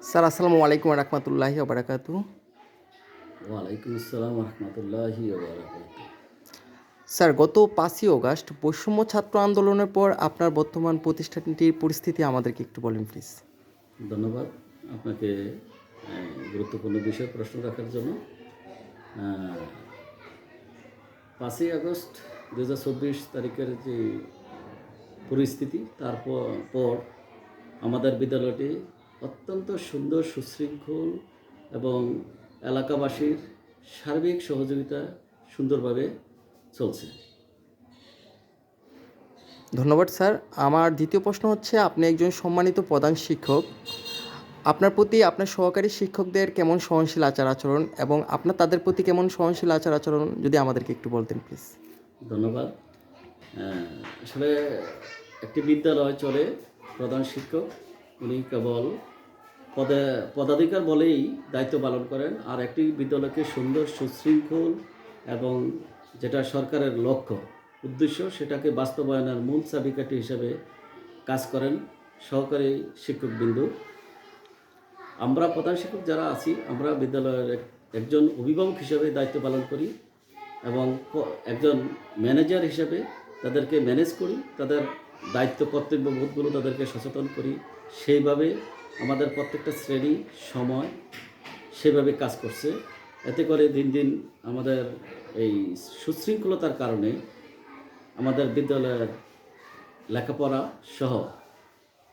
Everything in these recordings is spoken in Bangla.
স্যার আসসালামু আলাইকুম রহমতুল্লাহি বারাকাতু। ওয়ালাইকুম আসসালাম রহমতুল্লাহি ওবারাকাতুহু। স্যার গত 5ই অগাস্ট বৈষম্য ছাত্র আন্দোলনের পর আপনার বর্তমান প্রতিষ্ঠানটির পরিস্থিতি আমাদেরকে একটু বলেন প্লিজ। ধন্যবাদ আপনাকে গুরুত্বপূর্ণ বিষয়ে প্রশ্ন রাখার জন্য। 5ই আগস্ট 2024 তারিখের যে পরিস্থিতি তারপর আমাদের বিদ্যালয়টি অত্যন্ত সুন্দর সুশৃঙ্খল এবং এলাকাবাসীর সার্বিক সহযোগিতা সুন্দরভাবে চলছে। ধন্যবাদ স্যার। আমার দ্বিতীয় প্রশ্ন হচ্ছে, আপনি একজন সম্মানিত প্রধান শিক্ষক। আপনার প্রতি আপনার সহকারী শিক্ষকদের কেমন সহনশীল আচার আচরণ এবং আপনার তাদের প্রতি কেমন সহনশীল আচার আচরণ যদি আমাদেরকে একটু বলতেন প্লিজ। ধন্যবাদ। আসলে একটি বিদ্যালয় চলে, প্রধান শিক্ষক উনি কেবল পদাধিকার বলেই দায়িত্ব পালন করেন, আর একটি বিদ্যালয়কে সুন্দর সুশৃঙ্খল এবং যেটা সরকারের লক্ষ্য উদ্দেশ্য সেটাকে বাস্তবায়নের মূল চাবিকাঠি হিসেবে কাজ করেন সহকারী শিক্ষকবৃন্দ। আমরা প্রধান শিক্ষক যারা আছি, আমরা বিদ্যালয়ের একজন অভিভাবক হিসেবে দায়িত্ব পালন করি এবং একজন ম্যানেজার হিসেবে তাদেরকে ম্যানেজ করি, তাদের দায়িত্ব কর্তব্যবোধগুলো তাদেরকে সচেতন করি। সেইভাবে আমাদের প্রত্যেকটা শ্রেণী সময় সেভাবে কাজ করছে। এতে করে দিন দিন আমাদের এই সুশৃঙ্খলতার কারণে আমাদের বিদ্যালয়ের লেখাপড়া সহ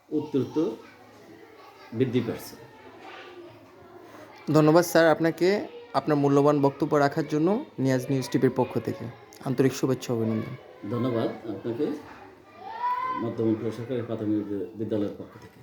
উত্তরোত্তর বৃদ্ধি পাচ্ছে। ধন্যবাদ স্যার আপনাকে আপনার মূল্যবান বক্তব্য রাখার জন্য নিয়াজ নিউজ টিভির পক্ষ থেকে আন্তরিক শুভেচ্ছা অভিনন্দন। ধন্যবাদ আপনাকে মধ্যমন্ত্রী সরকারি প্রাথমিক বিদ্যালয়ের পক্ষ থেকে।